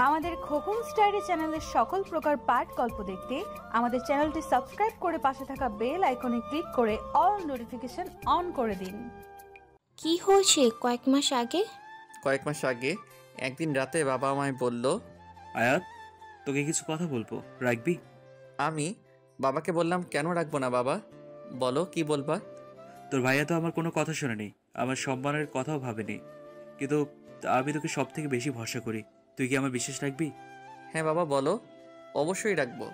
আমাদের খোকন স্টাইরি চ্যানেলের সকল প্রকার পাঠ গল্প দেখতে আমাদের চ্যানেলটি সাবস্ক্রাইব করে পাশে থাকা বেল আইকনে ক্লিক করে অল নোটিফিকেশন অন করে দিন। কি হয়েছে কয়েক মাস আগে একদিন রাতে বাবা আমায় বলল, আয়াত, তোকে কিছু কথা বলবো, রাখবি? আমি বাবাকে বললাম, কেন রাখবো না বাবা, বলো কি বলবা। তোর ভাইয়া তো আমার কোনো কথা শোনেনি, আমার সম্মানের কথাও ভাবেনি, কিন্তু আমি তোকে সব থেকে বেশি ভরসা করি। তুই কি আমার বিশ্বাস রাখবি? হ্যাঁ বাবা বলো, অবশ্যই রাখবো।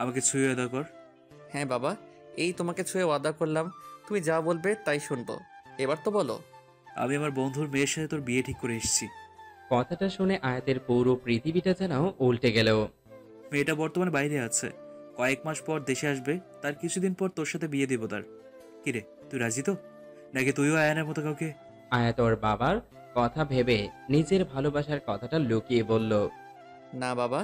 আমাকে ছুঁয়ে আদা কর। হ্যাঁ বাবা, এই তোমাকে ছুঁয়ে ওয়াদা করলাম, তুমি যা বলবে তাই শুনবো। এবার তো বলো। আমি আমার বন্ধুর মেয়ের সাথে তোর বিয়ে ঠিক করে এসেছি। কথাটা শুনে আয়াতের পুরো পৃথিবীটা যেন উল্টে গেল। মেয়েটা বর্তমানে বাইরে আছে, কয়েক মাস পর দেশে আসবে, তার কিছুদিন পর তোর সাথে বিয়ে দিব তার। কিরে, তুই রাজি তো? নাকি তুইও আয়ানের মতো কাউকে? আয়াত ওর বাবার কথা ভেবে নিজের ভালোবাসার কথাটা লুকিয়ে বলল, না বাবা,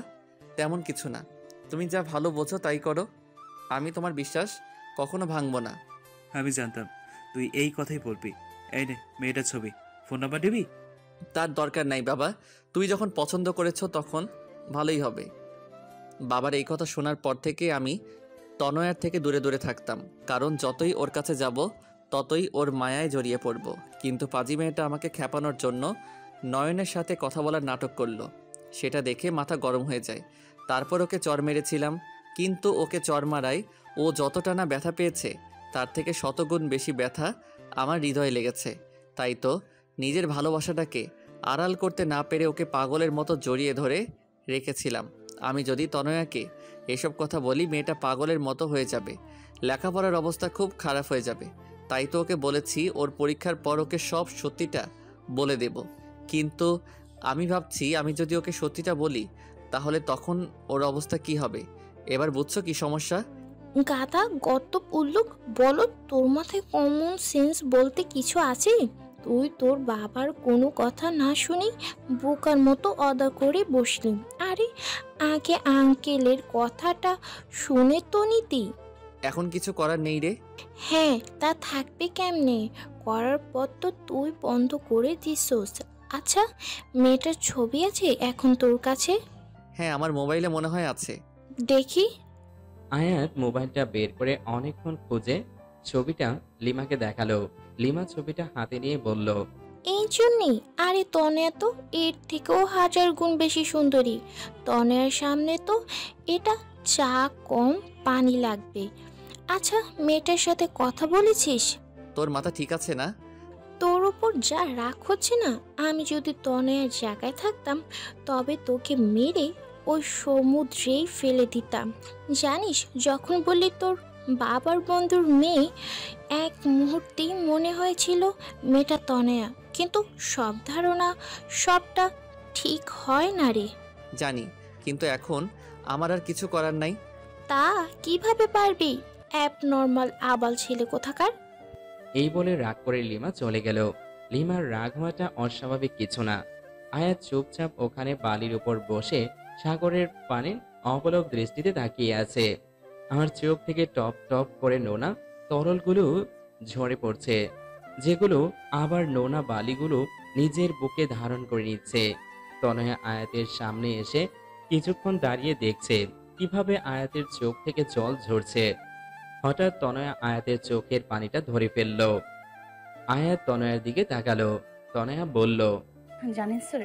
তেমন কিছু না, তুমি যা ভালো বোঝো তাই করো, আমি তোমার বিশ্বাস কখনো ভাঙবো না। আমি জানতাম তুই এই কথাই বলবি। এই নে মেয়েটার ছবি, ফোন নাম্বার দিবি? তার দরকার নাই বাবা, তুই যখন পছন্দ করেছো তখন ভালোই হবে। বাবার এই কথা শোনার পর থেকে আমি তনয়ার থেকে দূরে দূরে থাকতাম, কারণ যতই ওর কাছে যাব ততই ওর মায়ায় জড়িয়ে পড়ব। কিন্তু পাজি মেয়েটা আমাকে খেপানোর জন্য নয়নের সাথে কথা বলার নাটক করলো, সেটা দেখে মাথা গরম হয়ে যায়। তারপর ওকে চর মেরেছিলাম, কিন্তু ওকে চর মারায় ও যতটা না ব্যথা পেয়েছে তার থেকে শতগুণ বেশি ব্যথা আমার হৃদয়ে লেগেছে। তাই তো নিজের ভালোবাসাটাকে আড়াল করতে না পেরে ওকে পাগলের মতো জড়িয়ে ধরে রেখেছিলাম। আমি যদি তনয়াকে এসব কথা বলি মেয়েটা পাগলের মতো হয়ে যাবে, লেখাপড়ার অবস্থা খুব খারাপ হয়ে যাবে। তাই তো ওকে বলেছি ওর পরীক্ষার পর ওকে সব সত্যিটা বলে দেব। কিন্তু আমি ভাবছি আমি যদি ওকে সত্যিটা বলি তাহলে তখন ওর অবস্থা কি হবে। এবার বুঝছো কি সমস্যা? গাদা গর্ত উল্লুক, বলো তোর মাথায় কমন সেন্স বলতে কিছু আছে? তুই তোর বাবার কোনো কথা না শুনি বোকার মতো অদা করে বসলি। আরে আগে আঙ্কেলের কথাটা শুনে তো নিতি। এখন কিছু করার নেই রে। হ্যাঁ, তা থাকবে কেমনে? করার পর তো তুই বন্ধ করে দিছস। আচ্ছা, মেয়েটার ছবি আছে এখন তোর কাছে? হ্যাঁ, আমার মোবাইলে মনে হয় আছে। দেখি। আয়াত মোবাইলটা বের করে অনেকক্ষণ খুঁজে ছবিটা লিমাকে দেখালো। লিমা ছবিটা হাতে নিয়ে বলল, এই জন্যই। আরে তনয়া তো এর থেকেও 1000 গুণ বেশি সুন্দরী। তনয়ার সামনে তো এটা চা কম পানি লাগবে। আচ্ছা, মেয়েটার সাথে কথা বলেছিস? তোর মাথা ঠিক আছে না? তোর ওপর যা রাগ হচ্ছে না, আমি যদি তনয়ার জায়গায় থাকতাম তবে তোকে মেরে ওই সমুদ্রেই ফেলে দিতাম। জানিস, যখন বললি তোর বাবার বন্ধুর মেয়ে, এক মুহূর্তেই মনে হয়েছিল মেয়েটা তনয়া। কিন্তু সব ধারণা সবটা ঠিক হয় না রে। জানি, কিন্তু এখন আমার আর কিছু করার নাই। তা কিভাবে পারবি, অ্যাবনর্মাল আবাল ছেলে কোথাকার। এই বলে রাগ করে লিমা চলে গেল। লিমার রাগ হওয়াটা অস্বাভাবিক কিছু না। আয়াত চুপচাপ ওখানে বালির উপর বসে সাগরের পানে অপলক দৃষ্টিতে তাকিয়ে আছে। আমার চোখ থেকে টপ টপ করে নোনা তরলগুলো ঝরে পড়ছে, যেগুলো আবার নোনা বালিগুলো নিজের বুকে ধারণ করে নিচ্ছে। তনয়া আয়াতের সামনে এসে কিছুক্ষণ দাঁড়িয়ে দেখছে কিভাবে আয়াতের চোখ থেকে জল ঝরছে। হঠাৎ তনয়া আয়াতের চোখের পানিটা ধরে ফেলল। আয়াত তনয়ার দিকে তাকালো। তনয়া বলল, জানেন স্যার,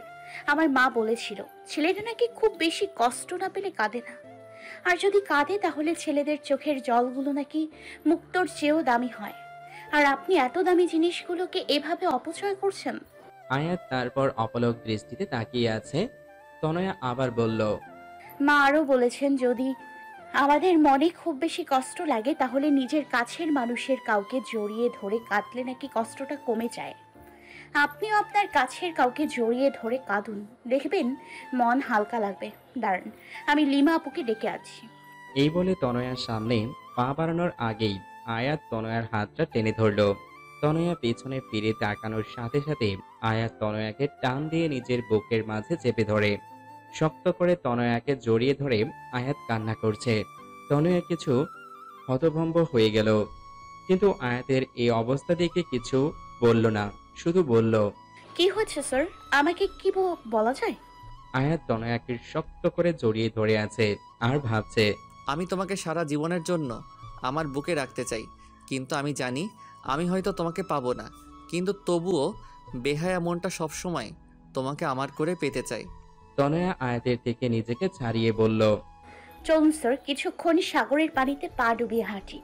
আমার মা বলেছিল ছেলেটা নাকি খুব বেশি কষ্ট না পেলে কাঁদে না, আর যদি কাঁদে তাহলে ছেলেদের চোখের জলগুলো নাকি মুক্তোর চেয়েও দামি হয়। আর আপনি এত দামি জিনিসগুলোকে এভাবে অপচয় করছেন। আয়াত তারপর অপলক দৃষ্টিতে তাকিয়ে আছে। তনয়া আবার বলল, মা আরও বলেছেন যদি আমাদের মনে খুব বেশি কষ্ট লাগে তাহলে নিজের কাছের মানুষের কাউকে জড়িয়ে ধরে কাঁদলে নাকি কষ্টটা কমে যায়। আপনিও আপনার কাছের কাউকে জড়িয়ে ধরে কাঁদুন, দেখবেন মন হালকা লাগবে। দাঁড়ান, আমি লিমা আপুকে ডেকে আছি। এই বলে তনয়ার সামনে পা বাড়ানোর আগেই আয়াত তনয়ার হাতটা টেনে ধরল। তনয়া পেছনে ফিরে তাকানোর সাথে সাথে আয়াত তনয়াকে টান দিয়ে নিজের বুকের মাঝে চেপে ধরে। শক্ত করে তনয়াকে জড়িয়ে ধরে আয়াত কান্না করছে। তনয়া কিছু হতভম্ব হয়ে গেল, কিন্তু আয়াতের এই অবস্থা দেখে কিছু বলল না, শুধু বলল, কি হয়েছে স্যার? আমাকে কি বলা যায়? আয়াত তনয়াকে শক্ত করে জড়িয়ে ধরে আছে আর ভাবছে। আমি তোমাকে সারা জীবনের জন্য আমার বুকে রাখতে চাই, কিন্তু আমি জানি আমি হয়তো তোমাকে পাবো না, কিন্তু তবুও বেহায়া মনটা সবসময় তোমাকে আমার করে পেতে চাই। তনয়া আয়াতের থেকে নিজেকে ছাড়িয়ে বলল, চলুন স্যার, কিছুক্ষণ সাগরের পানিতে পা ডুবিয়ে হাঁটি।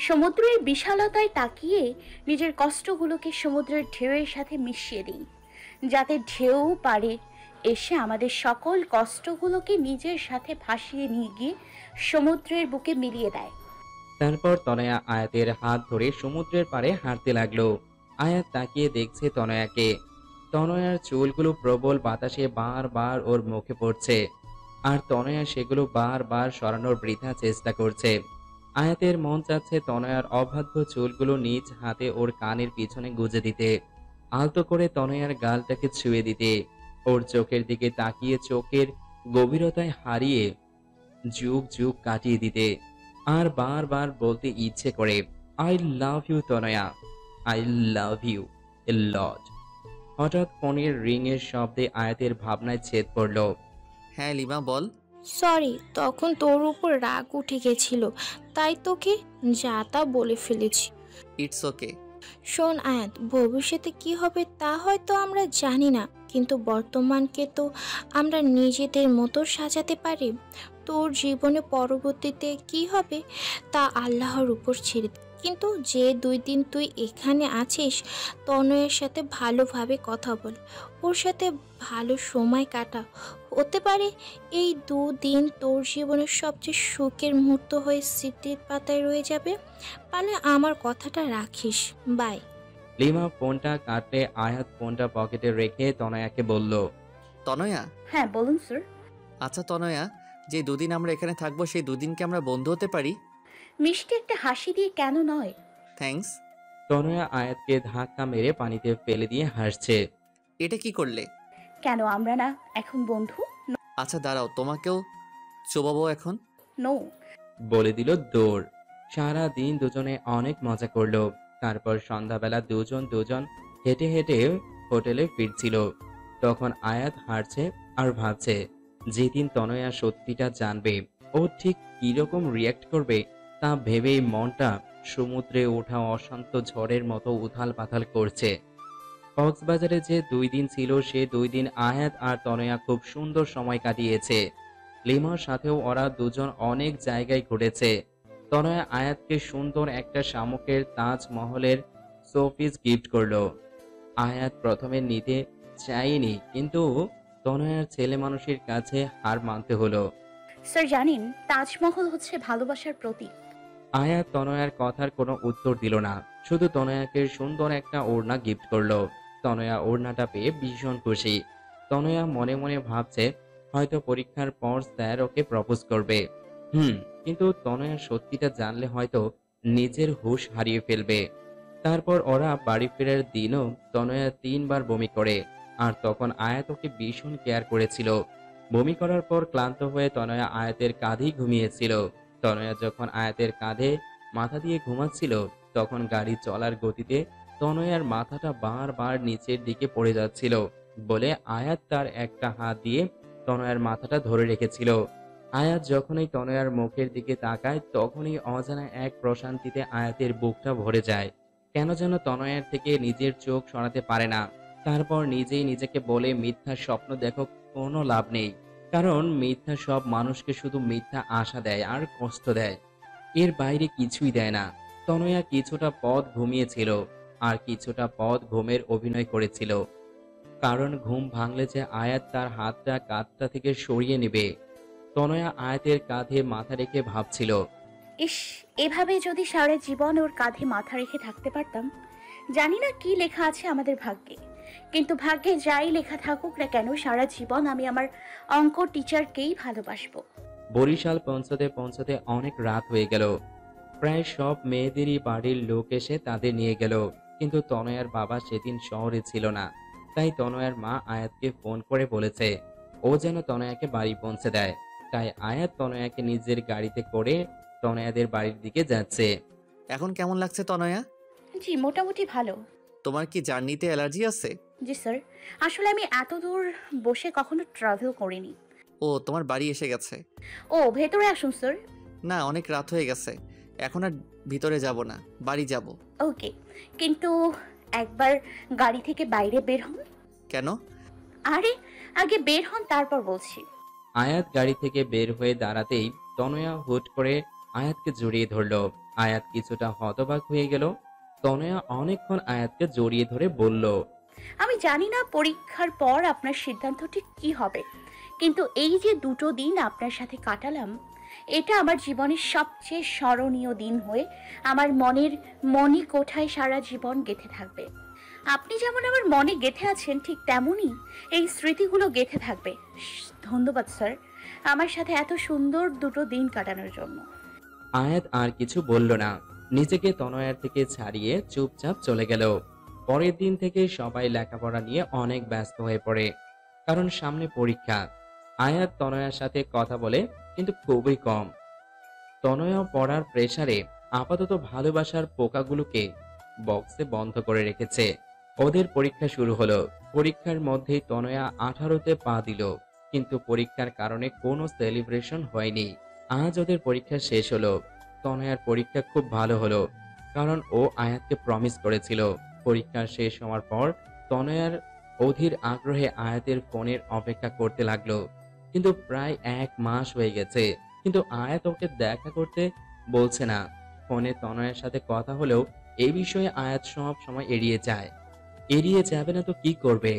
সমুদ্রের বিশালতায় তাকিয়ে নিজের কষ্টগুলোকে সমুদ্রের ঢেউয়ের সাথে মিশিয়ে দিই, যাতে ঢেউ পারে এসে আমাদের সকল কষ্টগুলোকে নিজের সাথে ভাসিয়ে নিয়ে গিয়ে সমুদ্রের বুকে মিলিয়ে দেয়। তারপর তনয়া আয়াতের হাত ধরে সমুদ্রের পাড়ে হাঁটতে লাগলো। আয়াত তাকিয়ে দেখছে তনয়াকে। তনয়ার চুলগুলো প্রবল বাতাসে বারবার ওর মুখে পড়ছে, আর তনয়া সেগুলো বারবার সরানোর বৃথা চেষ্টা করছে। আয়াতের মন চাচ্ছে তনয়ার অবাধ্য চুলগুলো নিজ হাতে ওর কানের পিছনে গুজে দিতে, আলতো করে তনয়ার গালটাকে ছুঁয়ে দিতে, ওর চোখের দিকে তাকিয়ে চোখের গভীরতায় হারিয়ে যুগ যুগ কাটিয়ে দিতে, আর বারবার বলতে ইচ্ছে করে, I love you Tanaya, I love you a lot. হঠাৎ ফোনের রিং এর শব্দে আয়াতের ভাবনায় ছেদ পড়ল। হ্যাঁ লিমা, বল। সরি, তখন তোর উপর রাগ উঠে গেছিল, তাই তোকে যা তা বলে ফেলেছি। It's okay. শোন আয়াত, ভবিষ্যতে কি হবে তা হয়তো আমরা জানি না, কিন্তু বর্তমানকে তো আমরা নিজেদের মতো সাজাতে পারি। তোর জীবনে পরবর্তীতে কি হবে তা আল্লাহর উপর ছেড়ে দে। কিন্তু যে 2 দিন তুই এখানে আছিস, তনয়ের সাথে ভালোভাবে কথা বল, ওর সাথে ভালো সময় কাটা। হতে পারে এই 2 দিন তোর জীবনের সবচেয়ে সুখের মুহূর্ত হয়ে স্মৃতির পাতায় রয়ে যাবে। পারলে আমার কথাটা রাখিস। বাই। লিমা ফোনটা কাটলে আয়াত ফোনটা পকেটে রেখে তনয়াকে বলল, তনয়া। হ্যাঁ বলুন স্যার। আচ্ছা তনয়া, যে 2 দিন আমরা এখানে থাকবো সেই 2 দিন কি আমরা বন্ধু হতে পারি? মিষ্টি একটা হাসি দিয়ে কেন নয়? থ্যাঙ্কস। তনয়া আয়াতকে ধাক্কা মেরে পানিতে ফেলে দিয়ে হাসছে। এটা কি করলে? কেন আমরা না এখন বন্ধু? আচ্ছা দাঁড়াও, তোমাকেও চোবাবো এখন। নো। বলে দিল দৌড়। সারা দিন দুজনে অনেক মজা করলো। তারপর সন্ধ্যাবেলা দুজন হেঁটে হেঁটে হোটেলে ফিরছিল। তখন আয়াত হাঁটছে আর ভাবছে, যেদিন তনয়া সত্যিটা জানবে ও ঠিক কিরকম রিয়াক্ট করবে তা ভেবেই মনটা সমুদ্রে ওঠা অশান্ত ঝড়ের মতো উথাল পাথাল করছে। কক্সবাজারে যে 2 দিন ছিল সে 2 দিন আয়াত আর তনয়া খুব সুন্দর সময় কাটিয়েছে। লিমার সাথেও ওরা দুজন অনেক জায়গায় ঘুরেছে। তনয়া আয়াতকে সুন্দর একটা শামুকের তাজমহলের শোপিস গিফট করলো। আয়াত প্রথমে নিতে চাইনি, কিন্তু তনয়ার ছেলে মানুষের কাছে হার মানতে হলো। স্যার জানেন, তাজমহল হচ্ছে ভালোবাসার প্রতীক। আয়াত তনয়ার কথার কোনো উত্তর দিল না, শুধু তনয়াকে সুন্দর একটা ওড়না গিফট করলো। তনয়া ওড়নাটা পেয়ে ভীষণ খুশি। তনয়া মনে মনে ভাবছে, হয়তো পরীক্ষার পর স্যার ওকে প্রপোজ করবে। কিন্তু তনয়া সত্যিটা জানলে হয়তো নিজের হুঁশ হারিয়ে ফেলবে। তারপর ওরা বাড়ি ফেরার দিনও তনয়া 3 বার বমি করে, আর তখন আয়াত ওকে ভীষণ কেয়ার করেছিল। বমি করার পর ক্লান্ত হয়ে তনয়া আয়াতের কাঁধেই ঘুমিয়েছিল। তনয়া যখন আয়াতের কাঁধে মাথা দিয়ে ঘুমাচ্ছিল, তখন গাড়ি চলার গতিতে তনয়ার মাথাটা বারবার নিচের দিকে পড়ে যাচ্ছিল বলে আয়াত তার একটা হাত দিয়ে তনয়ার মাথাটা ধরে রেখেছিল। আয়াত যখনই তনয়ার মুখের দিকে তাকায়, তখনই অজানা এক প্রশান্তিতে আয়াতের বুকটা ভরে যায়। কেন যেন তনয়ার থেকে নিজের চোখ সরাতে পারে না। তারপর নিজেই নিজেকে বলে, মিথ্যা স্বপ্ন দেখো, কোনো লাভ নেই, কারণ মিথ্যা সব মানুষকে শুধু মিথ্যা আশা দেয় আর কষ্ট দেয়, এর বাইরে কিছুই দেয় না। তনয়া কিছুটা পথ ঘুমিয়েছিল, আর কিছুটা পথ ঘুমের অভিনয় করেছিল, কারণ ঘুম ভাঙলে যে আয়াত তার হাতটা কাঁধটা থেকে সরিয়ে নেবে। তনয়া আয়াতের কাঁধে মাথা রেখে ভাবছিল, ইস, এভাবে যদি সারা জীবন ওর কাঁধে মাথা রেখে থাকতে পারতাম। জানি না কি লেখা আছে আমাদের ভাগ্যে, কিন্তু ভাগ্যে যাই লেখা থাকুক না কেন, সারা জীবন আমি আমার অঙ্ক টিচারকেই ভালোবাসবো। বরিশাল পৌঁছতে পৌঁছতে অনেক রাত হয়ে গেল। প্রায় সব মেয়েদেরই বাড়ির লোক এসে তাদের নিয়ে গেল, কিন্তু তনয়ার বাবা সেদিন শহরে ছিল না। তাই তনয়ার মা আয়াতকে ফোন করে বলেছে ও যেন তনয়াকে বাড়ি পৌঁছে দেয়। তাই আয়াত তনয়াকে নিজের গাড়িতে করে তনয়াদের বাড়ির দিকে যাচ্ছে। এখন কেমন লাগছে তনয়া? জি মোটামুটি ভালো। তোমার কি জার্নিতে অ্যালার্জি আছে? জি স্যার, আসলে আমি এত দূর বসে কখনো ট্রাভেল করিনি। ও, তোমার বাড়ি এসে গেছে? ও, ভেতরে আসুন স্যার। না, অনেক রাত হয়ে গেছে, এখন আর ভিতরে যাব না, বাড়ি যাব। ওকে, কিন্তু একবার গাড়ি থেকে বাইরে বের হন। কেন? আরে, আগে বের হন তারপর বলছি। আয়াত গাড়ি থেকে বের হয়ে দাঁড়াতেই তনয়া হুট করে আয়াতকে জড়িয়ে ধরলো। আয়াত কিছুটা হতবাক হয়ে গেল। তনয়া অনেকক্ষণ আয়াতকে জড়িয়ে ধরে বলল, আমি জানি না পরীক্ষার পর আপনার সিদ্ধান্ত ঠিক কি হবে, কিন্তু এই যে 2টো দিন আপনার সাথে কাটালাম, এটা আমার জীবনের সবচেয়ে স্মরণীয় দিন হয়ে আমার মনের মণিকোঠায় সারা জীবন গেঁথে থাকবে। আপনি যেমন আমার মনে গেঁথে আছেন, ঠিক তেমনই এই স্মৃতিগুলো গেঁথে থাকবে। ধন্যবাদ স্যার, আমার সাথে এত সুন্দর 2টো দিন কাটানোর জন্য। আয়াত আর কিছু বলল না, নিজেকে তনয়ার থেকে ছাড়িয়ে চুপচাপ চলে গেল। পরের দিন থেকে সবাই লেখাপড়া নিয়ে অনেক ব্যস্ত হয়ে পড়ে, কারণ সামনে পরীক্ষা। আয়াত তনয়ার সাথে কথা বলে, কিন্তু খুবই কম। তনয়া পড়ার প্রেসারে আপাতত ভালোবাসার পোকাগুলোকে বক্সে বন্ধ করে রেখেছে। ওদের পরীক্ষা শুরু হলো। পরীক্ষার মধ্যেই তনয়া 18তে পা দিল, কিন্তু পরীক্ষার কারণে কোনো সেলিব্রেশন হয়নি। আজ ওদের পরীক্ষা শেষ হলো। তনয়ার পরীক্ষা খুব ভালো হলো, কারণ ও আয়াতকে প্রমিস করেছিল। পরীক্ষা শেষ হওয়ার পর তনয়ার অধীর আগ্রহে আয়াতের ফোনের অপেক্ষা করতে লাগলো। কিন্তু প্রায় 1 মাস হয়ে গেছে, কিন্তু আয়াত ওকে দেখা করতে বলছে না। ফোনে তনয়ের সাথে কথা হলেও এই বিষয়ে আয়াত সব সময় এড়িয়ে যায়। এড়িয়ে যাবে না তো কি করবে?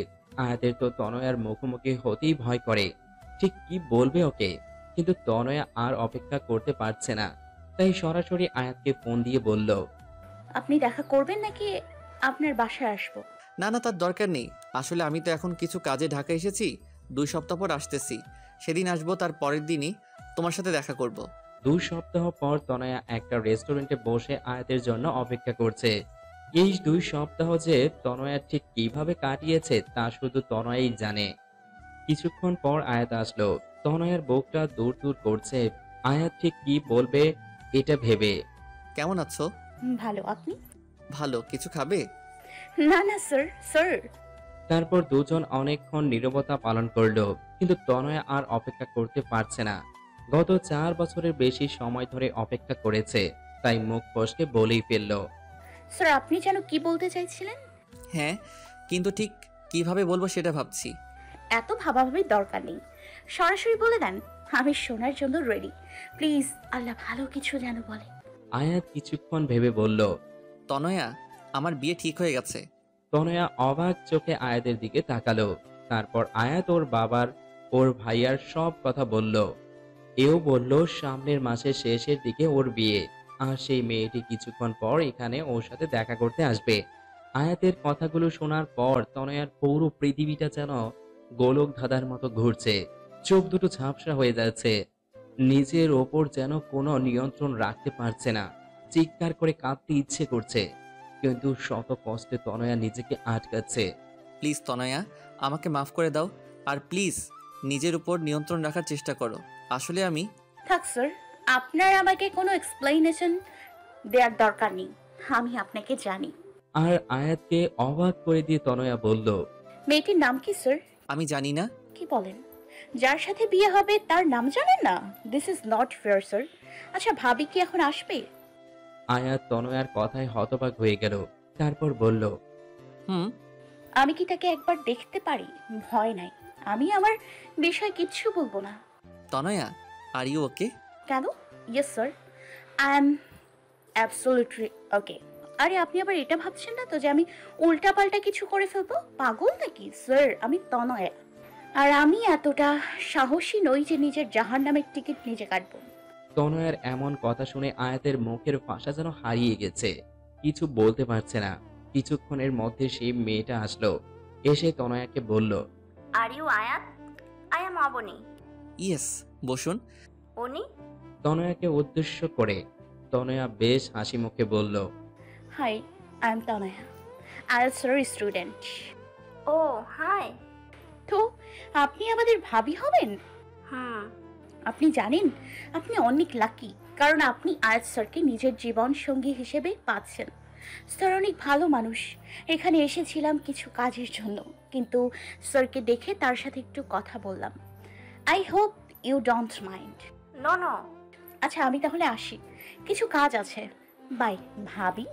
আয়াতের তো তনয়ার মুখোমুখি হতেই ভয় করে, ঠিক কি বলবে ওকে। কিন্তু তনয়া আর অপেক্ষা করতে পারছে না, তাই সরাসরি আয়াতকে ফোন দিয়ে বলল, আপনি দেখা করবেন নাকি আপনার বাসায় আসবো? না না, তার দরকার নেই। আসলে আমি তো এখন কিছু কাজে ঢাকা এসেছি, 2 সপ্তাহ পর আসতেছি। সেদিন আসবো, তার পরের দিনই তোমার সাথে দেখা করব। 2 সপ্তাহ পর তনয়া একটা রেস্টুরেন্টে বসে আয়াতের জন্য অপেক্ষা করছে। এই 2 সপ্তাহ যে তনয়া ঠিক কিভাবে কাটিয়েছে তা শুধু তনয়াই জানে। কিছুক্ষণ পর আয়াত আসলো। তনয়ার বুকটা দূর দূর করছে। আয়াত ঠিক কি বলবে এটা ভেবে। কেমন আছো? ভালো, আপনি? ভালো। কিছু খাবে? না না স্যার, স্যার। তারপর দুজন অনেকক্ষণ নীরবতা পালন করলো, কিন্তু তনয়া আর অপেক্ষা করতে পারছে না। গত 4 বছরের বেশি সময় ধরে অপেক্ষা করেছে, তাই মুখ ফসকে বলেই ফেলল, স্যার, আপনি যেন কি বলতে চাইছিলেন? হ্যাঁ, কিন্তু ঠিক কিভাবে বলবো সেটা ভাবছি। এত ভাবাভাবির দরকার নেই, সরাসরি বলে দেন। আমি শোনার জন্য রেডি। প্লিজ, আল্লাহ ভালো কিছু যেন বলে। আয়াত কিছুক্ষণ ভেবে বলল, তনয়া, আমার বিয়ে ঠিক হয়ে গেছে। তনয়া অবাক চোখে আয়াতের দিকে তাকালো। তারপর আয়াত ওর বাবার, ওর ভাইয়ার সব কথা বলল। এও বলল সামনের মাসের শেষের দিকে ওর বিয়ে, আর সেই মেয়েটি কিছুক্ষণ পর এখানে ওর সাথে দেখা করতে আসবে। আয়াতের কথাগুলো শোনার পর তনয়ার পুরো পৃথিবীটা যেন গোলক ধাঁধার মতো ঘুরছে। চোখ দুটো ঝাপসা হয়ে যাচ্ছে। নিজের ওপর যেন কোনো নিয়ন্ত্রণ রাখতে পারছে না। চিৎকার করে কাঁদতে ইচ্ছে করছে, কিন্তু শত কষ্টে তনয়া নিজেকে আটকাচ্ছে। প্লিজ তনয়া, আমাকে মাফ করে দাও। আর প্লিজ নিজের উপর নিয়ন্ত্রণ রাখার চেষ্টা করো। আসলে আমি থাক স্যার, আপনার আমাকে কোনো এক্সপ্লেনেশন দেওয়ার দরকার নেই। আমি আপনাকে জানি। আর আয়াতকে অবাক করে দিয়ে তনয়া বলল, মেয়েটির নাম কি স্যার? আমি জানি না। কি বলেন? যার সাথে বিয়ে হবে তার নাম জানেন না? This is not fair sir. আচ্ছা, ভাবি কি এখন আসবে? আয়াত তনয়ার কথায় হতবাক হয়ে গেল। তারপর বলল, হুম। আমি কি তাকে একবার দেখতে পারি? ভয় নাই, আমি আমার বিষয় কিচ্ছু বলবো না। তনয়া, আর ইউ ওকে? কেন? Yes sir, I am absolutely ওকে। আরে, আপনি আবার এটা ভাবছেন না তো যে আমি উল্টাপাল্টা কিছু করে ফেলবো? পাগল নাকি স্যার? আমি তনয়া, আর আমি এতটা সাহসী নই যে নিজের জাহান্নামের টিকিট নিজে কাটবো। তনয়ার এমন কথা শুনে আয়াতের মুখের ভাষা যেন হারিয়ে গেছে, কিছু বলতে পারছে না। কিছুক্ষণের মধ্যে সেই মেয়েটা আসলো। এসে তনয়াকে বলল, are you Ayat? I am Abani. Yes, বসুন। উনি? তনয়াকে উদ্দেশ্য করে তনয়া বেশ হাসি মুখে বলল, hi, I am Tanaya, IELTS student. ও হাই। তো আপনি আমাদের ভাবি হবেন? হুম। আপনি জানেন আপনি অনেক লাকি, কারণ আপনি আয়াত স্যারকে নিজের জীবন সঙ্গী হিসেবে পাচ্ছেন। স্যার অনেক ভালো মানুষ। এখানে এসেছিলাম কিছু কাজের জন্য, কিন্তু স্যারকে দেখে তার সাথে একটু কথা বললাম। I hope you don't mind. No no. আচ্ছা, আমি তাহলে আসি, কিছু কাজ আছে। বাই ভাবি।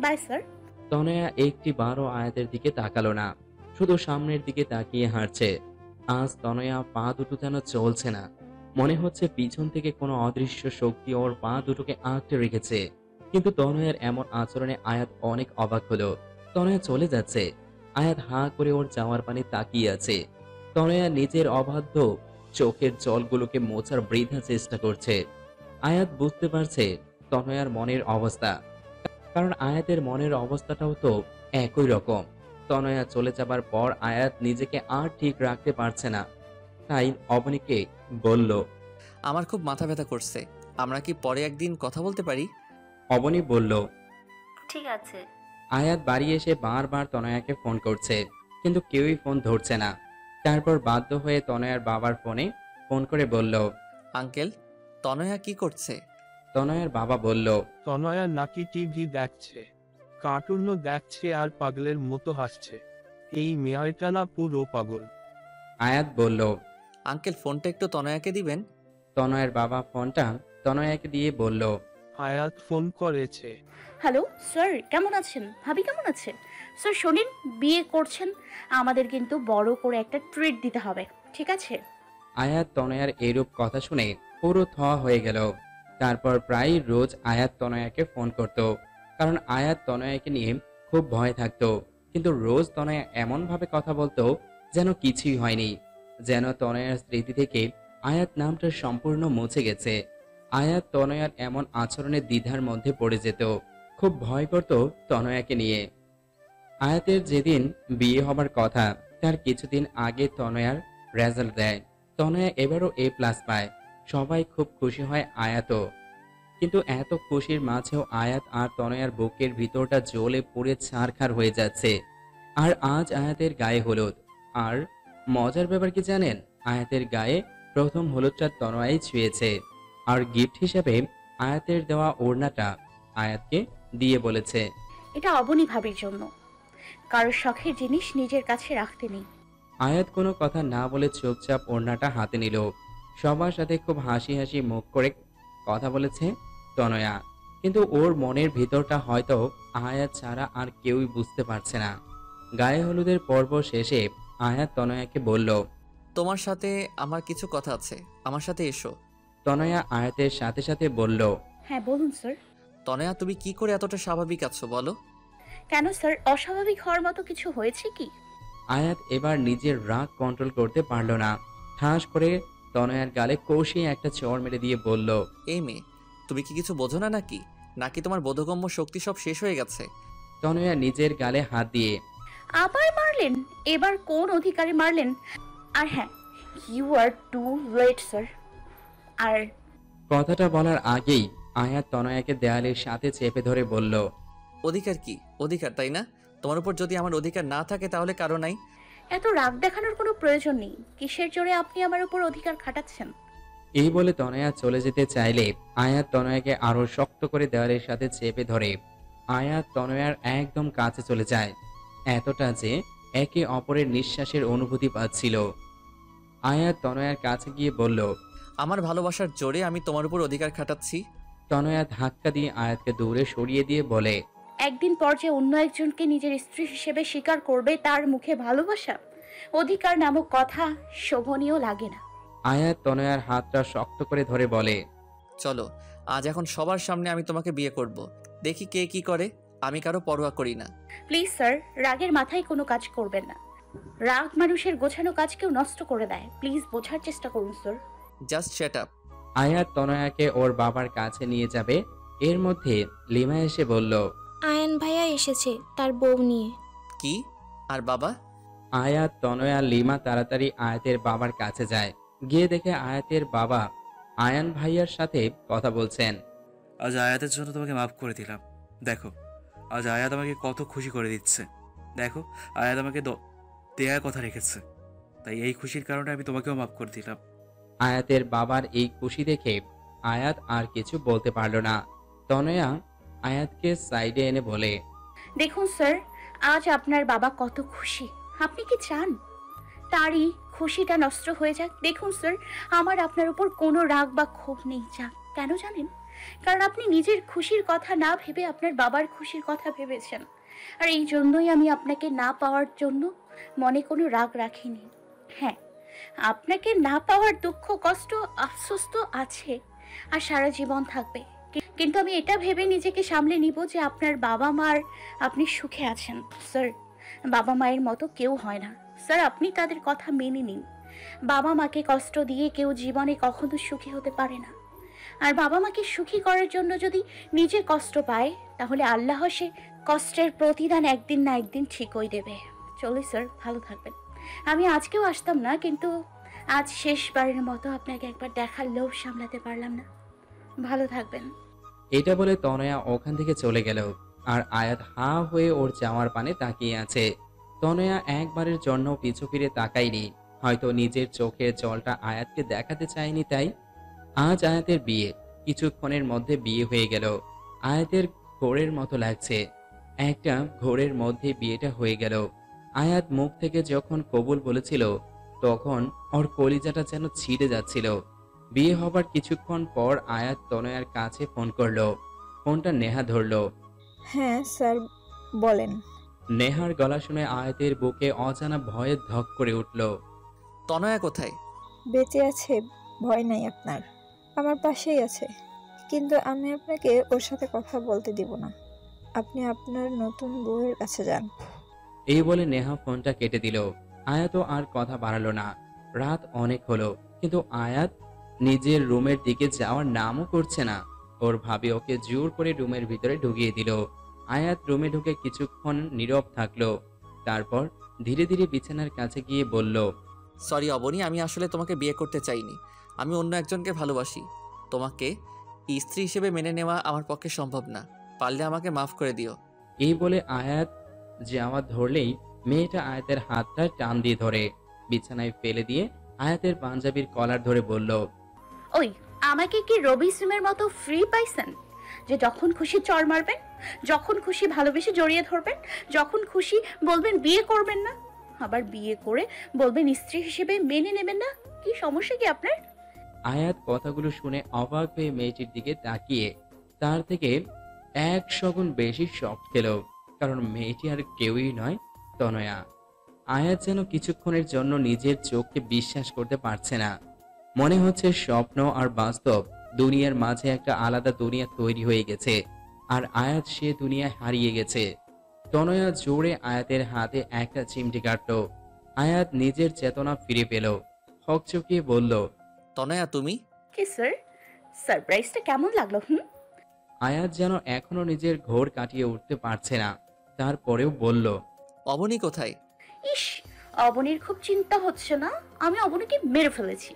By sir. তনয়া একটি বারও আয়াতের দিকে তাকালো না, শুধু সামনের দিকে তাকিয়ে হাঁটছে। আজ তনয়া পা দুটো যেন চলছে না, মনে হচ্ছে পিছন থেকে কোনো অদৃশ্য শক্তি ওর পা দুটোকে আঁকড়ে রেখেছে। কিন্তু তনয়ার এমন আচরণে আয়াত অনেক অবাক হলো। তনয়া চলে যাচ্ছে, আয়াত হাঁ করে ওর যাওয়ার পানে তাকিয়ে আছে। তনয়া নিজের অবাধ্য চোখের জলগুলোকে মোছার বৃথা চেষ্টা করছে। আয়াত বুঝতে পারছে তনয়ার মনের অবস্থা, কারণ আয়াতের মনের অবস্থাটাও তো একই রকম। তনয়া চলে যাবার পর আয়াত নিজেকে আর ঠিক রাখতে পারছে না, তাই অবনীকে বলল। আমার খুব মাথা ব্যথা করছে, আমরা কি পরে একদিন কথা বলতে পারি? অবনী বলল। ঠিক আছে। আয়াত বাড়ি এসে বারবার তনয়াকে ফোন করছে, কিন্তু কেউই ফোন ধরছে না। তারপর বাধ্য হয়ে তনয়ার বাবার ফোনে ফোন করে বলল। আঙ্কেল, তনয়া কি করছে? তনয়ার বাবা বলল। তনয়া নাকি টিভি দেখছে, কার্টুনও দেখছে আর পাগলের মতো হাসছে। এই মেয়েটা না পুরো পাগল। আয়াত বলল। আঙ্কেল, ফোনটা একটু তনয়াকে দিবেন। তনয়ের বাবা ফোনটা তনয়াকে দিয়ে বলল। আয়াত ফোন করেছে। হ্যালো স্যার, কেমন আছেন? ভাবি কেমন আছে? স্যার শোনেন, বিয়ে করছেন, আমাদের কিন্তু বড় করে একটা ট্রিট দিতে হবে, ঠিক আছে? আয়াত তনয়ার এরূপ কথা শুনে পুরো থ হয়ে গেল। তারপর প্রায় রোজ আয়াত তনয়াকে ফোন করত, কারণ আয়াত তনয়াকে নিয়ে খুব ভয় থাকতো। কিন্তু রোজ তনয়া এমন ভাবে কথা বলতো যেন কিছুই হয়নি, যেন তনয়ার স্মৃতি থেকে আয়াত নামটা সম্পূর্ণ মুছে গেছে। আয়াত তনয়ার এমন আচরণের দ্বিধার মধ্যে পড়ে যেত, খুব ভয় করত তনয়াকে নিয়ে। আয়াতের যেদিন বিয়ে হবার কথা, তার কিছুদিন আগে তনয়ার রেজাল্ট দেয়। তনয়া এবারও A+ পায়, সবাই খুব খুশি হয় আয়াতও। কিন্তু এত খুশির মাঝেও আয়াত আর তনয়ার বুকের ভিতরটা জ্বলে পুড়ে ছারখার হয়ে যাচ্ছে। আর আজ আয়াতের গায়ে হলুদ। আর মজার ব্যাপার কি জানেন, আয়াতের গায়ে প্রথম হলুদটা তনয়াই ছুঁয়েছে। আর গিফট হিসেবে আয়াতের দেওয়া ওড়নাটা আয়াতকে দিয়ে বলেছে, এটা অবনী ভাবির জন্য। কারোর শখের জিনিস নিজের কাছে রাখতে নেই। আয়াত কোনো কথা না বলে চুপচাপ ওড়নাটা হাতে নিল। সবার সাথে খুব হাসি হাসি মুখ করে কথা বলেছে তনয়া, কিন্তু ওর মনের ভিতরটা হয়তো আয়াত ছাড়া আর কেউই বুঝতে পারছে না। গায়ে হলুদের পর্ব শেষে আয়াত তনয়াকে বলল। তোমার সাথে আমার কিছু কথা আছে, আমার সাথে এসো। তনয়া আয়াতের সাথে সাথে বলল। হ্যাঁ বলুন স্যার। তনয়া, তুমি কি করে এতটা স্বাভাবিক আছো বলো? কেন স্যার, অস্বাভাবিক হওয়ার মতো কিছু হয়েছে কি? আয়াত এবার নিজের রাগ কন্ট্রোল করতে পারল না, ঠাস করে তনয়ার গালে কষিয়ে একটা চড় মেরে দিয়ে বলল। এই মেয়ে, তুমি কি কিছু বোঝো না নাকি? নাকি তোমার বোধগম্য শক্তি সব শেষ হয়ে গেছে? তনয়া নিজের গালে হাত দিয়ে। আবার মারলেন? এবার কোন অধিকারে মারলেন? আর হ্যাঁ, you are too late sir. আর কথাটা বলার আগেই আয়াত তনয়াকে দেয়ালের সাথে চেপে ধরে বলল। অধিকার কি? অধিকার, তাই না? তোমার উপর যদি আমার অধিকার না থাকে তাহলে কারো নাই। এত রাগ দেখানোর কোনো প্রয়োজন নেই। কিসের জোরে আপনি আমার উপর অধিকার খাটাচ্ছেন? এই বলে তনয়া চলে যেতে চাইলে আয়াত তনয়াকে আরো শক্ত করে দেওয়ালের সাথে চেপে ধরে। আয়াত তনয়ার একদম কাছে চলে যায়, এতটা যে একে অপরের নিঃশ্বাসের অনুভূতি পাচ্ছিল। আয়াত তনয়ার কাছে গিয়ে বলল। আমার ভালোবাসার জোরে আমি তোমার উপর অধিকার খাটাচ্ছি। তনয়া ধাক্কা দিয়ে আয়াতকে দূরে সরিয়ে দিয়ে বলে। একদিন পর যে অন্য একজনকে নিজের স্ত্রী হিসেবে স্বীকার করবে, তার মুখে ভালোবাসা, অধিকার নামক কথা শোভনীয় লাগে না। আয়াত তনয়ার হাতটা শক্ত করে ধরে বলে। চলো, আজ এখন সবার সামনে আমি তোমাকে বিয়ে করব। দেখি কে কি করে, আমি কারো পরোয়া করি না। প্লিজ স্যার, রাগের মাথায় কোনো কাজ করবেন না। রাগ মানুষের গোছানো কাজকেও নষ্ট করে দেয়। প্লিজ বোঝার চেষ্টা করুন স্যার। Just shut up. আয়াত তনয়াকে ওর বাবার কাছে নিয়ে যাবে, এর মধ্যে লিমা এসে বলল। আয়ান ভাইয়া এসেছে তার বউ নিয়ে। কি? আর বাবা? আয়াত তনয়া লিমা তাড়াতাড়ি আয়াতের বাবার কাছে যায়, গিয়ে দেখে আয়াতের বাবা আয়ান ভাইয়ার সাথে কথা বলছেন। আজ আয়াতের জন্য তোমাকে মাফ করে দিলাম। দেখো, আজ আয়াত আমাকে কত খুশি করে দিচ্ছে। দেখো, আয়াত আমাকে দেয়ার কথা রেখেছে, তাই এই খুশির কারণে আমি তোমাকেও মাফ করে দিলাম। আয়াতের বাবার এই খুশি দেখে আয়াত আর কিছু বলতে পারল না। তনয়া আয়াতকে সাইডে এনে বলে, দেখুন স্যার, আজ আপনার বাবা কত খুশি। আপনি কি চান তারই খুশিটা নষ্ট হয়ে যাক? দেখুন স্যার, আমার আপনার উপর কোনো রাগ বা ক্ষোভ নেই। যাক, কেন জানেন? কারণ আপনি নিজের খুশির কথা না ভেবে আপনার বাবার খুশির কথা ভেবেছেন। আর এই জন্যই আমি আপনাকে না পাওয়ার জন্য মনে কোনো রাগ রাখিনি। হ্যাঁ, আপনাকে না পাওয়ার দুঃখ, কষ্ট, আফসোস তো আছে, আর সারা জীবন থাকবে। কিন্তু আমি এটা ভেবে নিজেকে সামলে নিব যে আপনার বাবা মার আপনি সুখে আছেন। স্যার, বাবা মায়ের মতো কেউ হয় না। স্যার, আপনি তাদের কথা মেনে নিন। বাবা মাকে কষ্ট দিয়ে কেউ জীবনে কখনো সুখী হতে পারে না। আর বাবা মাকে সুখী করার জন্য যদি নিজে কষ্ট পায়, তাহলে আল্লাহ সে কষ্টের প্রতিদান একদিন না একদিন ঠিকই দেবে। চলি স্যার, ভালো থাকবেন। আমি আজকেও আসতাম না, কিন্তু আজ শেষবারের মতো আপনাকে একবার দেখার লোভ সামলাতে পারলাম না। ভালো থাকবেন। এটা বলে তনয়া ওখান থেকে চলে গেল। আর আয়াত হা হয়ে ওর যাওয়ার পানে তাকিয়ে আছে। তনয়া একবারের জন্য পিছু ফিরে তাকায়নি। হয়তো নিজের চোখের জলটা আয়াতকে দেখাতে চায়নি তাই। আজ আয়াতের বিয়ে, কিছুক্ষণের মধ্যে বিয়ে হয়ে গেল। আয়াতের ঘোরের মতো লাগছে, একটা ঘোরের মধ্যে বিয়েটা হয়ে গেল। আয়াত মুখ থেকে যখন কবুল বলেছিল, তখন ওর কলিজাটা যেন ছিঁড়ে যাচ্ছিল। বিয়ে হবার কিছুক্ষণ পর আয়াত তনয়ার কাছে ফোন করলো। ফোনটা নেহা ধরলো। হ্যাঁ স্যার, বলেন। নেহার গলা শুনে আয়াতের বুকে অজানা ভয়ে ধক করে উঠল। তনয়া কোথায়? বেঁচে আছে, ভয় নাই আপনার, আমার পাশেই আছে। কিন্তু আমি আপনাকে ওর সাথে কথা বলতে দিব না। আপনি আপনার নতুন বউয়ের কাছে যান। এই বলে নেহা ফোনটা কেটে দিল। আয়াতও আর কথা বাড়ালো না। রাত অনেক হলো, কিন্তু আয়াত নিজের রুমের দিকে যাওয়ার নামও করছে না। ওর ভাবি ওকে জোর করে রুমের ভিতরে ঢুকিয়ে দিল। আয়াত রুমে ঢুকে কিছুক্ষণ নীরব থাকলো। তারপর ধীরে ধীরে বিছানার কাছে গিয়ে বলল, সরি অবনী, আমি আসলে তোমাকে বিয়ে করতে চাইনি। আমি অন্য একজনকে ভালোবাসি। তোমাকে স্ত্রী হিসেবে মেনে নেওয়া আমার পক্ষে সম্ভব না। পারলে আমাকে মাফ করে দিও। এই বলে আয়াত জামা ধরলেই মেয়েটা আয়াতের হাতটা টান দিয়ে ধরে বিছানায় ফেলে দিয়ে আয়াতের পাঞ্জাবির কলার ধরে বলল, ওই, আমাকে কি রবি সিমের মতো ফ্রি পাইছেন যে যখন খুশি চড় মারবেন, যখন খুশি ভালোবেসে জড়িয়ে ধরবেন, যখন খুশি বলবেন বিয়ে করবেন না, আবার বিয়ে করে বলবেন স্ত্রী হিসেবে মেনে নেবেন না? কি সমস্যা কি আপনার? আয়াত কথাগুলো শুনে অবাক হয়ে মেয়েটির দিকে তাকিয়ে তার থেকে 100 গুণ বেশি শক খেল। কারণ মেয়েটি আর কেউই নয়, তনয়া। আয়াত যেন কিছুক্ষণের জন্য নিজের চোখকে বিশ্বাস করতে পারছে না। মনে হচ্ছে স্বপ্ন আর বাস্তব দুনিয়ার মাঝে একটা আলাদা দুনিয়া তৈরি হয়ে গেছে, আর আয়াত সে দুনিয়ায় হারিয়ে গেছে। তনয়া জোরে আয়াতের হাতে একটা চিমটি কাটল। আয়াত নিজের চেতনা ফিরে পেল। হকচকিয়ে বলল, তনয়া তুমি? কি স্যার, সারপ্রাইজটা কেমন লাগলো? আয়াত যেন এখনো নিজের ঘোর কাটিয়ে উঠতে পারছে না। তারপরেও বলল, অবনী কোথায়? ইস, অবনীর খুব চিন্তা হচ্ছে না? আমি অবনীকে মেরে ফেলেছি।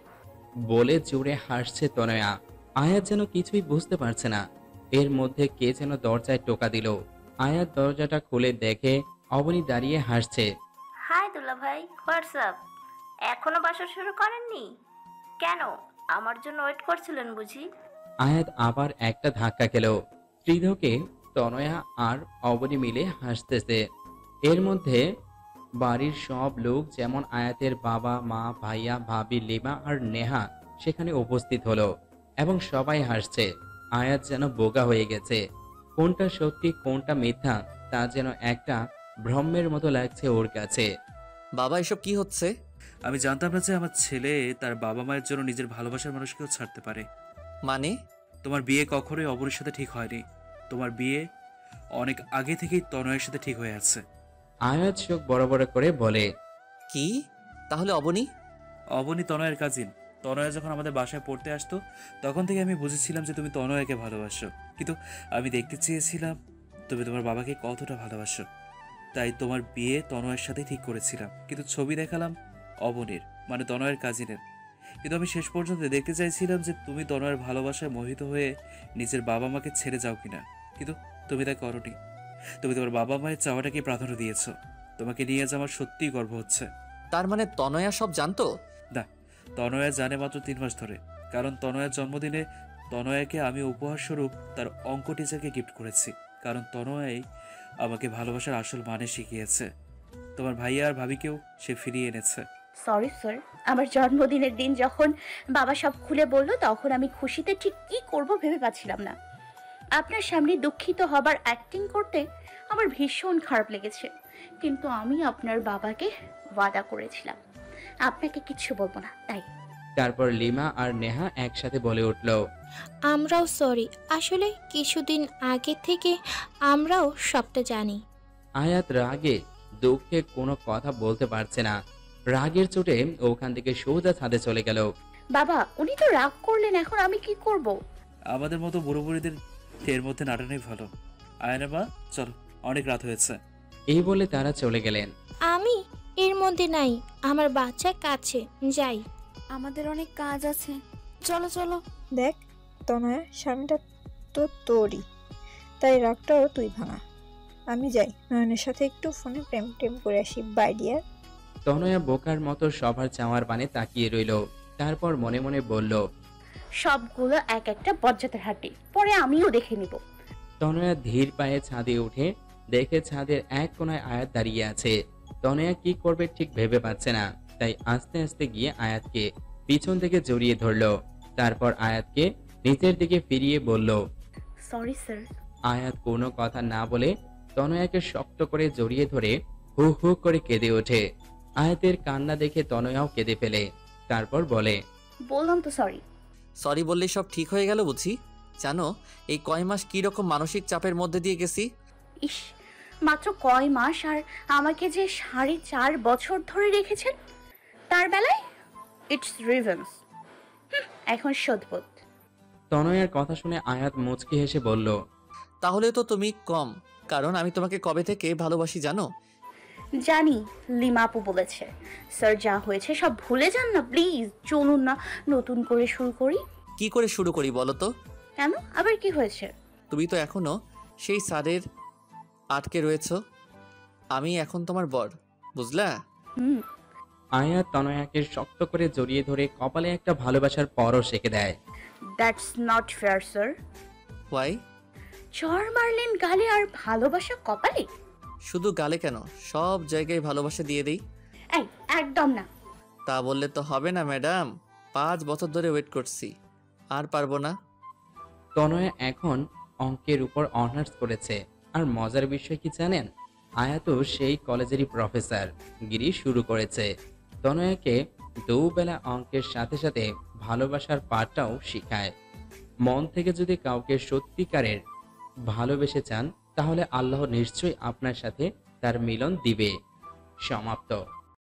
বলে জোরে হাসছে তনয়া। আয়াত যেন কিছুই বুঝতে পারছে না। এর মধ্যে কে যেন দরজায় টোকা দিল। আয়াত দরজাটা খুলে দেখে অবনী দাঁড়িয়ে হাসছে। হাই দুলা ভাই, হোয়াটসঅ্যাপ? এখনো বাসা শুরু করেননি কেন? আমার জন্য ওয়েট করছিলেন বুঝি? আয়াত আবার একটা ধাক্কা খেল। ত্রিধকে তনয়া আর অবনী মিলে হাসতেছে। এর মধ্যে বাড়ির সব লোক, যেমন আয়াতের বাবা মা, ভাইয়া ভাবি, লিমা আর নেহা সেখানে উপস্থিত হলো এবং সবাই হাসছে। আয়াত যেন বোকা হয়ে গেছে। কোনটা সত্যি কোনটা মিথ্যা তা যেন একটা ভ্রমের মতো লাগছে ওর কাছে। বাবা, এসব কি হচ্ছে? আমি জানতাম না যে আমার ছেলে তার বাবা মায়ের জন্য নিজের ভালোবাসার মানুষকেও ছাড়তে পারে। মানে? তোমার বিয়ে কখনোই অবনীর সাথে ঠিক হয়নি। তোমার বিয়ে অনেক আগে থেকেই তনয়ের সাথে ঠিক হয়ে আছে। আয়াত চোখ বড় বড় করে বলে, কি? তাহলে অবনী? অবনী তনয়ের কাজিন। তনয়া যখন আমাদের বাসায় পড়তে আসতো, তখন থেকে আমি বুঝেছিলাম যে তুমি তনয়াকে ভালোবাসো। কিন্তু আমি দেখতে চেয়েছিলাম তুমি তোমার বাবাকে কতটা ভালোবাসো। তাই তোমার বিয়ে তনয়ের সাথে ঠিক করেছিলাম। কিন্তু ছবি দেখালাম অবনীর, মানে তনয়ের কাজিনের। কিন্তু আমি শেষ পর্যন্ত দেখতে চাইছিলাম যে তুমি তনয়ের ভালোবাসায় মোহিত হয়ে নিজের বাবা মাকে ছেড়ে যাও কিনা। কিন্তু তুমি তা করোনি। তুমি তোমার বাবা মায়ের চাওয়াটাকে প্রাধান্য দিয়েছ। তোমাকে নিয়ে আজ আমার সত্যিই গর্ব হচ্ছে। তার মানে তনয়া সব জানতো? না, তনয়া জানে মাত্র 3 মাস ধরে। কারণ তনয়ার জন্মদিনে তনয়াকে আমি উপহার স্বরূপ তার অঙ্ক টিচারকে গিফট করেছি, কারণ তনয়াই আমাকে ভালোবাসার আসল মানে শিখিয়েছে। তোমার ভাইয়া আর ভাবিকেও সে ফিরিয়ে এনেছে। সরি স্যার, আমার জন্মদিনের দিন যখন বাবা সব খুলে বলল তখন আমি খুশিতে ঠিক কি করব ভেবে পাচ্ছিলাম না। আপনার সামনে দুঃখিত হবার অ্যাক্টিং করতে আমার ভীষণ খারাপ লেগেছে, কিন্তু আমি আপনার বাবাকে ওয়াদা করেছিলাম আপনাকে কিচ্ছু বলবো না, তাই। তারপর লিমা আর নেহা একসাথে বলে উঠল, আমরাও সরি, আসলে কিছুদিন আগে থেকে আমরাও সবটা জানি। আয়াত রাগে দুঃখে কোনো কথা বলতে পারছে না। রাগের চোটে ওখান থেকে সোজা ছাদে চলে গেল। বাবা, উনি তো রাগ করলেন, এখন আমি কি করব? আমাদের মতো বুড়ো বুড়িদের এর মধ্যে নাটানোই ভালো। আয়না মা, চলো, অনেক রাত হয়েছে। এই বলে তারা চলে গেলেন। আমি এর মধ্যে নাই, আমার বাচ্চা কাছে যাই। আমাদের অনেক কাজ আছে, চলো চলো। দেখ তনয়া, স্বামীটা তো তোরই, তাই রাগটাও তুই ভাঙা। আমি যাই, নয়নের সাথে একটু ফোনে প্রেম টেম করে আসি। By deer. তনয়া বোকার মতো সবার চাওয়ার বানে তাকিয়ে রইল। তারপর মনে মনে বলল, সবগুলো এক একটা বজ্জাতের হাঁটি, পরে আমিও দেখে নিব। তনয়া ধীর পায়ে ছাদে উঠে দেখে ছাদের এক কোনায় আয়াত দাঁড়িয়ে আছে। তনয়া কি করবে ঠিক ভেবে পাচ্ছে না, তাই আস্তে আস্তে গিয়ে আয়াতকে পিছন থেকে জড়িয়ে ধরল। তারপর আয়াতকে নিচের দিকে ফিরিয়ে বলল, সরি স্যার। আয়াত কোনো কথা না বলে তনয়াকে শক্ত করে জড়িয়ে ধরে হু হু করে কেঁদে ওঠে। আয়াতের কান্না দেখে তনয়াও কেঁদে ফেলে। তারপর বলে, বললাম তো সরি। সরি বললেই সব ঠিক হয়ে গেল বুঝি? জানো এই কয় মাস কি রকম মানসিক চাপের মধ্যে দিয়ে গেছি? ইস, মাত্র কয় মাস, আর আমাকে যে 4.5 বছর ধরে রেখেছেন, তার বেলায় ইটস রিভেন্স। এখন শোধবোধ। তনয়ার কথা শুনে আয়াত মুচকি হেসে বলল, তাহলে তো তুমি কম, কারণ আমি তোমাকে কবে থেকে ভালোবাসি জানো? জানি, লিমা আপু বলেছে। স্যার, যা হয়েছে সব ভুলে যান না প্লিজ, চলুন না নতুন করে শুরু করি। কি করে শুরু করি বলো তো? কেন, আবার কি হয়েছে? তুমি তো এখনো সেই সারের আটকে রয়েছো। আমি এখন তোমার বর, বুঝলা? আয়াত তনয়াকে শক্ত করে জড়িয়ে ধরে কপালে একটা ভালোবাসার পরশ এঁকে দেয়। That's not fair sir. Why? চর মারলেন গালে আর ভালোবাসা কপালে? শুধু গালে কেন, সব জায়গায় ভালোবাসা দিয়ে দিই। এই, একদম না। তা বললে তো হবে না ম্যাডাম, 5 বছর ধরে ওয়েট করছি, আর পারবো না। তনয়া এখন অঙ্কের উপর অনার্স করেছে। আর মজার বিষয় কি জানেন, আয়াতও সেই কলেজেরই প্রফেসর গিরি শুরু করেছে। তনয়াকে দুবেলা অঙ্কের সাথে সাথে ভালোবাসার পাঠটাও শিখায়। মন থেকে যদি কাউকে সত্যিকারের ভালোবেসে চান, তাহলে আল্লাহ নিশ্চয়ই আপনার সাথে তার মিলন দিবে। সমাপ্ত।